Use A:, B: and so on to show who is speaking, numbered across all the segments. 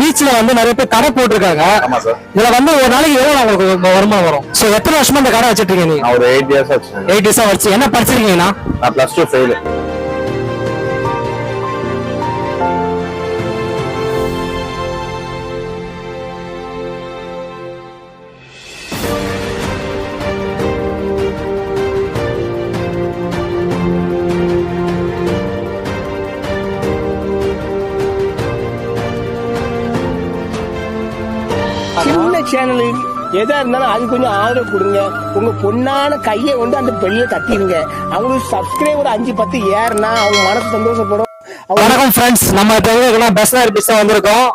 A: பீச்ல வந்து நிறைய பேர் கடை போட்டிருக்காங்க.
B: ஆமா சார்.
A: இதுல வந்து ஒரு நாளைக்கு எவ்வளவு உங்களுக்கு வருமானம் வரும்? சோ எத்தனை வருஷமா இந்த கடை வச்சிட்டு இருக்கீங்க நீங்க?
B: ஒரு 8 இயர்ஸ் ஆச்சு.
A: 8 இயர்ஸா வச்சு. என்ன படிச்சிருக்கீங்கன்னா?
B: நான் +2 ஃபெயில்.
C: சின்ன சேனலு எதா இருந்தாலும் அது கொஞ்சம் ஆதரவு கொடுங்க. உங்க பொண்ணான கையை கொண்டு அந்த பெல்ல தட்டிடுங்க. அவங்களுக்கு சப்ஸ்கிரைபர் 5-10 ஏறுனா அவங்க மனசு சந்தோஷப்படும்.
A: வணக்கம் ஃப்ரெண்ட்ஸ், நம்ம இப்போ பெஸ்னார் பீச் வந்திருக்கோம்.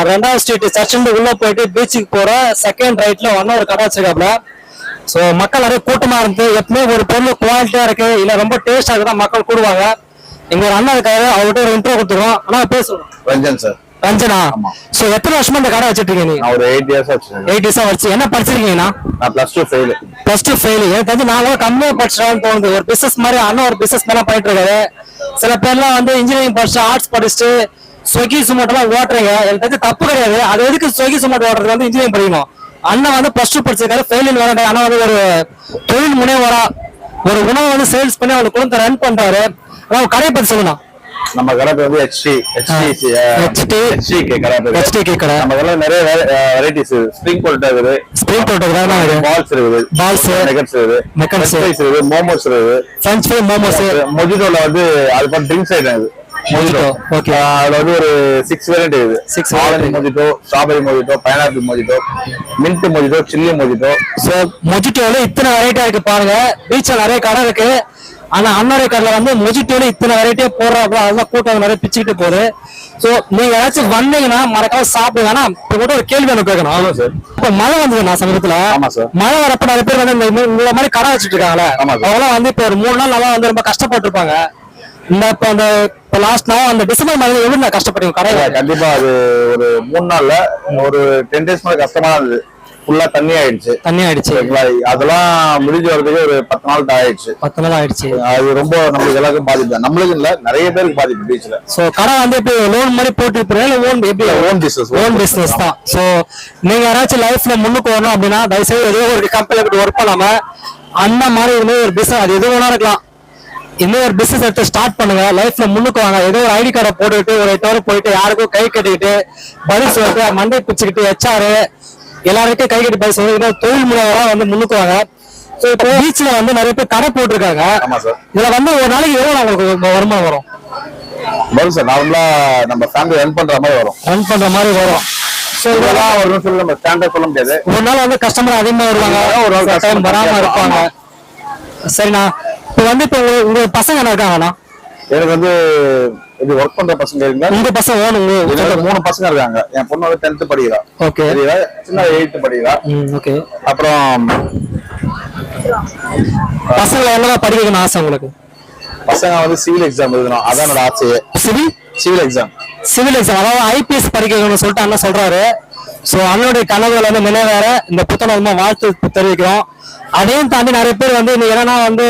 A: 2வது ஸ்ட்ரீட் சர்ச் உள்ள போயிட்டு பீச்சுக்கு போற செகண்ட் ரைட்ல ஒரு கடை வச்சிருக்காப்ல. ஸோ மக்கள் நிறைய கூட்டமா இருந்து எப்பவுமே ஒரு பொருள் குவாலிட்டியா இருக்கு இல்ல ரொம்ப டேஸ்டா இருக்குதான் மக்கள் கூடுவாங்க. எங்க ஒரு அண்ணா இருக்காரு, அவர்கிட்ட ஒரு இன்ட்ரோ கொடுத்துருவோம். ஆனா பேசுவோம்.
B: ரஞ்சன் சார்.
A: ரஞ்சனா. சோ எத்தனை வருஷமா இந்த கடை வச்சிட்டு இருக்கீங்க?
B: நான் ஒரு 8 இயர்ஸ் ஆச்சு.
A: 8 இயர்ஸா வச்சு. என்ன படிச்சிருக்கீங்கன்னா?
B: நான் +2 ஃபெயில்.
A: +2 ஃபெயில். எனக்கு தெரிஞ்சு நான் கூட கம்மியா படிச்சிட்டான்னு தோணுது. ஒரு பிசினஸ் மாதிரி அண்ணன் ஒரு பிசினஸ் மேல பண்ணிட்டு இருக்காரு. சில பேர்லாம் வந்து இன்ஜினியரிங் படிச்சு ஆர்ட்ஸ் படிச்சுட்டு ஸ்விக்கி சுமோட்டோ எல்லாம் ஓட்டுறீங்க. எனக்கு தெரிஞ்சு தப்பு கிடையாது. அது எதுக்கு ஸ்விக்கி சுமோட்டோ ஓட்டுறது வந்து இன்ஜினியரிங் படிக்கணும். அண்ணன் வந்து +2 படிச்சிருக்காரு, ஃபெயில் வேணும். ஆனா வந்து ஒரு தொழில் முனைவரா ஒரு உணவு வந்து சேல்ஸ் பண்ணி அவங்க குடும்பத்தை ரன் பண்றாரு. அதாவது கடையை பத்தி சொல்லணும்.
B: நம்ம கடை வந்து HTK கடை. நம்ம கடை நிறைய வெரைட்டிஸ் இருக்கு. ஸ்ப்ரிங் போல்ட் இருக்குது, பால்ஸ் இருக்குது, நெகட்ஸ் இருக்குது, மோமோஸ் இருக்குது, ஃப்ரெஞ்ச் ஃப்ரை, மோமோஸ். மொஜிட்டோல வந்து அது பண்ண ட்ரிங்க்ஸ் ஐட்டம் மொஜிட்டோ. ஓகே. அதுல வந்து ஒரு 6 வேரியன்ட் இருக்குது. 6 orange mojito, strawberry mojito, pineapple mojito, mint mojito, chilli mojito.
A: So மொஜிட்டோல இத்தனை வெரைட்டியா இருக்கு பாருங்க. பீச்ல நிறைய கடை இருக்கு. ஆனா அன்னோட கடையில வந்து மொஜிட்டோல இத்தனை வெரைட்டியா போடுறாங்க. அதெல்லாம் கூட்டம் நிறைய பிச்சுக்கிட்டு போகுது. சோ நீங்க ஏதாச்சும் வந்தீங்கன்னா மறக்காம சாப்பிடுங்க. ஆனா இப்ப கூட ஒரு கேள்வி எனக்கு கேட்கணும். ஆமா சார். இப்ப மழை வந்தது நான் சமீபத்துல. ஆமா சார். மழை வரப்ப நிறைய பேர் வந்து இந்த மாதிரி கடை வச்சுட்டு இருக்காங்களே, அவங்களாம் வந்து இப்ப ஒரு 3 நாள் நல்லா வந்து ரொம்ப கஷ்டப்பட்டு இருப்பாங்க. இந்த இப்ப அந்த லாஸ்ட் நாள் அந்த டிசம்பர் மாதம் எப்படி நான் கஷ்டப்பட்டீங்க கடையில?
B: கண்டிப்பா அது ஒரு 3 நாள்ல ஒரு 10 டேஸ் மேல கஷ்டமா இருந்தது. ஃபுல்லா தண்ணி ஆயிடுச்சு. அதெல்லாம் முடிஞ்சு வரதுக்கு ஒரு 10 நாள் ஆயிடுச்சு. 10 நாள் ஆயிடுச்சு. அது ரொம்ப நம்மளுக்கு எல்லாருக்கும் பாதிப்பு. நம்மளுக்கு இல்ல, நிறைய பேருக்கு பாதிப்பு பீச்ல. சோ
A: கடை வந்து இப்போ லோன் மாதிரி போட்டு ஓன் பிசினஸ் தான். சோ நீங்க யாராச்சும் லைஃப்ல முன்னுக்கு வரணும் அப்படின்னா தயவுசெய்து ஏதோ ஒரு கம்பெனில ஒர்க் பண்ணாம அந்த மாதிரி ஒரு பிசினஸ், அது எது வேணா இருக்கலாம், இன்னும் ஒரு பிசினஸ் எடுத்து ஸ்டார்ட் பண்ணுங்க. லைஃப்ல முன்னுக்கு வாங்க. ஏதோ ஒரு ஐடி கார்டை போட்டுக்கிட்டு ஒரு 8 ஹவர் போயிட்டு யாருக்கும் கை கட்டிக்கிட்டு பதில் சொல்லிட்டு மண்டை பிச்சுக்கிட்டு HR எல்லாருக்கும் கை கட்டி பதில் சொல்லுங்க. தொழில் முனைவரா வந்து முன்னுக்கு வாங்க. சோ இப்போ பீச்ல வந்து நிறைய பேர் கடை போட்டிருக்காங்க. இதுல வந்து ஒரு நாளைக்கு எவ்வளவு உங்களுக்கு வருமானம் வரும்?
B: வரும் சார். நார்மலா நம்ம ஃபேமிலி ரன் பண்ற மாதிரி வரும்.
A: சோ
B: இதெல்லாம் ஒரு நிமிஷம் நம்ம ஸ்டாண்டர்ட் சொல்ல முடியாது.
A: ஒரு நாள் வந்து கஸ்டமர் அதிகமா வருவாங்க, ஒரு நாள் டைம் வராம இருப்பாங்க. சரிண்ணா. இப்போ வந்து இப்போ உங்க பசங்க என்ன இருக்காங்கண்ணா?
B: எனக்கு வந்து இது ஒர்க் பண்ற பசங்க இருக்காங்க.
A: உங்க பசங்க
B: 3 பசங்க இருக்காங்க. என் பொண்ணு வந்து 10th படிக்கிறா.
A: ஓகே.
B: சின்ன 8th படிக்கிறா.
A: ஓகே.
B: அப்புறம்
A: பசங்க என்னதான் படிக்கணும்னு ஆசை உங்களுக்கு?
B: பசங்க வந்து சிவில் எக்ஸாம் எழுதணும், அதான் என்னோட ஆசையே. சிவில் எக்ஸாம் அதாவது
A: IPS படிக்கணும்னு சொல்லிட்டு அண்ணன் சொல்றாரு. சோ அண்ணனுடைய கனவுகள் வந்து நிறைவேற இந்த புத்தகம் வாழ்த்து தெரிவிக்கிறோம். அதையும் தாண்டி நிறைய பேர் வந்து என்னன்னா வந்து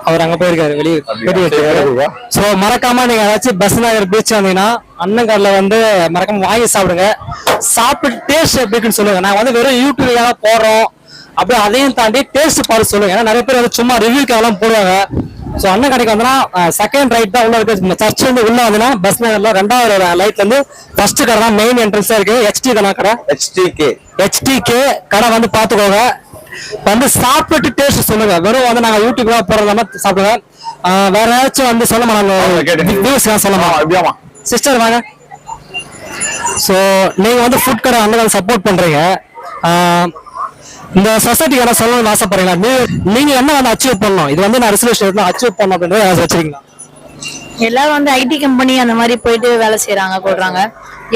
A: அவர் அங்க போயிருக்காரு வெளியே. சோ மறக்காம நீங்க ஏதாச்சும் பெஸ்னார் பீச் வந்தீங்கன்னா அண்ணன் கடையில வந்து மறக்காம வாங்கி சாப்பிடுங்க. சாப்பிட்டு டேஸ்ட் எப்படின்னு சொல்லுங்க. நான் வந்து வெறும் யூடியூப்ல போடுறோம் அப்படியே, அதையும் தாண்டி டேஸ்ட் பார்த்து சொல்லுங்க. ஏன்னா நிறைய பேர் வந்து சும்மா ரிவ்யூக்கெல்லாம் போடுவாங்க. சோ அண்ணன் கடைக்கு வந்தா செகண்ட் ரைட் தான் உள்ள இருக்கு. சர்ச் வந்து உள்ள வந்தீங்கன்னா பஸ் நகர்ல 2வது லைட்ல இருந்து ஃபர்ஸ்ட் கடை தான் மெயின் என்ட்ரன்ஸா இருக்கு. HTK கடை வந்து பாத்துக்கோங்க. வந்து சாப்பிட்டு டேஸ்ட் சொல்லுங்க. வெறும் வந்து நாங்க யூடியூப்ல போடுறதா சாப்பிடுங்க. வேற ஏதாச்சும் வந்து சொல்ல மாட்டாங்க. சிஸ்டர் வாங்க. சோ நீங்க வந்து ஃபுட் கடை அண்ணன் சப்போர்ட் பண்றீங்க. இந்த சொசைட்டிக்கு என்ன சொல்லணும்னு ஆசைப்படுறீங்களா? நீங்க என்ன வந்து அச்சீவ் பண்ணணும், இது வந்து நான் ரிசர்வேஷன் அச்சீவ் பண்ணணும் அப்படின்றத வச்சிருக்கீங்களா?
D: எல்லாரும் வந்து IT கம்பெனி அந்த மாதிரி போயிட்டு வேலை செய்யறாங்க போடுறாங்க.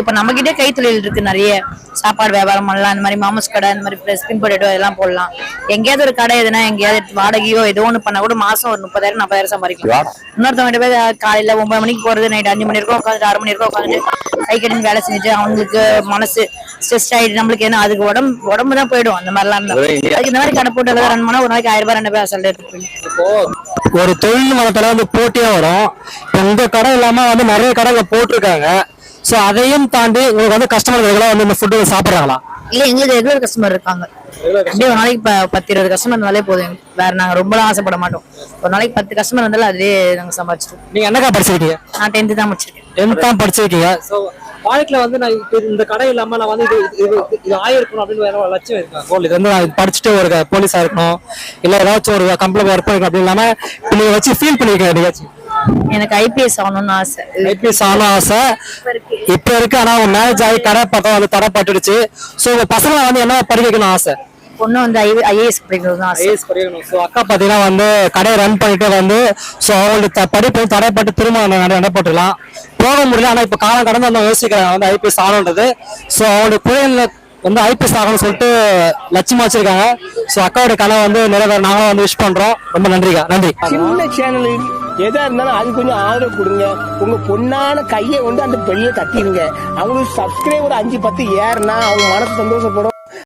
D: இப்ப நம்ம கிட்டே கைத்தொழில் இருக்கு நிறைய, சாப்பாடு வியாபாரம் பண்ணலாம், இந்த மாதிரி மாமஸ் கடை, இந்த மாதிரி ஸ்பின் பொட்டேட்டோ இதெல்லாம் போடலாம். எங்கேயாவது ஒரு கடை எதுனா எங்கேயாவது வாடகையோ ஏதோ ஒண்ணு பண்ணா கூட மாசம் ஒரு 30,000-40,000 சம்பாதிக்கலாம். இன்னொருத்தவங்க போய் காலையில 9 மணிக்கு போறது, நைட் 5 மணி வரைக்கும் உட்காந்து 6 மணி வரைக்கும் உட்காந்து கை கட்டின்னு வேலை செஞ்சுட்டு அவங்களுக்கு மனசு ஸ்ட்ரெஸ் ஆயிட்டு நம்மளுக்கு என்ன அதுக்கு உடம்பு தான் போயிடும். அந்த மாதிரிலாம் இருந்தா அதுக்கு இந்த மாதிரி கடை போட்டு ரன் பண்ணா ஒரு நாளைக்கு 1000 ரூபாய் 2000 சொல்லிட்டு
A: இப்போ ஒரு தொழில் மனத்துல வந்து போட்டியா வரும். உங்க கடை இல்லாம வந்து நிறைய கடைங்க போட்டிருக்காங்க. சோ அதையும் தாண்டி உங்களுக்கு வந்து கஸ்டமர்கள் வந்து இந்த ஃபுட்டு சாப்பிடுறாங்களா?
D: இல்ல, எங்களுக்கு ரெகுலர் கஸ்டமர் இருக்காங்க. அப்படியே ஒரு நாளைக்கு 10-20 கஸ்டமர் இருந்தாலே போதும். வேற நாங்க ரொம்ப ஆசைப்பட மாட்டோம். ஒரு நாளைக்கு 10 கஸ்டமர் இருந்தாலும் அதுலயே நாங்க சம்பாதிச்சிருக்கோம்.
A: நீங்க என்னக்கா படிச்சிருக்கீங்க?
D: நான் 10th தான் முடிச்சிருக்கேன்.
A: 10th தான் படிச்சிருக்கீங்க. சோ வாழ்க்கையில வந்து நான் இந்த கடை இல்லாம நான் வந்து இது ஆயிருக்கணும் அப்படின்னு வேற ஒரு லட்சியம் இருக்கா? கோல் இது வந்து நான் படிச்சுட்டு ஒரு போலீஸா இருக்கணும், இல்ல ஏதாச்சும் ஒரு கம்பெனில ஒர்க் பண்ணிக்கணும் அப்படின்னு இல்லாம நீங்க வச்சு ஃபீல் பண்ணிருக்கீங்க எதையாச்சும்?
D: எனக்கு ஐபிஎஸ் ஆகணும்னு ஆசை.
A: ஐபிஎஸ் ஆகணும் ஆசை இப்ப இருக்கு. ஆனா உங்க மேரேஜ் ஆகி கடை பார்த்தா வந்து தடைப்பட்டுடுச்சு. சோ உங்க பசங்களை வந்து என்ன படிக்க வைக்கணும் ஆசை?
D: பொண்ணு வந்து ஐஏஎஸ் படிக்கணும் ஆசை.
A: ஐஏஎஸ் படிக்கணும். ஸோ அக்கா பார்த்தீங்கன்னா வந்து கடையை ரன் பண்ணிட்டு வந்து ஸோ அவங்களுக்கு படிப்பு தடைப்பட்டு திரும்ப நடைபெற்றுலாம் போக முடியல. ஆனால் இப்போ காலம் கடந்து வந்து யோசிக்கிறாங்க வந்து ஐபிஎஸ் ஆகணுன்றது. ஸோ அவங்களுடைய பிள்ளைங்களை வந்து ஐபிஎஸ் ஆகணும்னு சொல்லிட்டு லட்சியமா வச்சிருக்காங்க. ஸோ அக்காவுடைய கனவை வந்து நிறைவேற நாங்களும் வந்து விஷ் பண்றோம். ரொம்ப நன்றிக்கா. நன்றி.
C: சின்ன சேனல் எதா இருந்தாலும் அது கொஞ்சம் ஆதரவு கொடுங்க. உங்க பொண்ணான கையை வந்து அந்த பெல்ல தட்டிடுங்க. அவங்களுக்கு சப்ஸ்கிரைபர் 5-10 ஏறுனா அவங்க மனசு சந்தோஷப்படும்.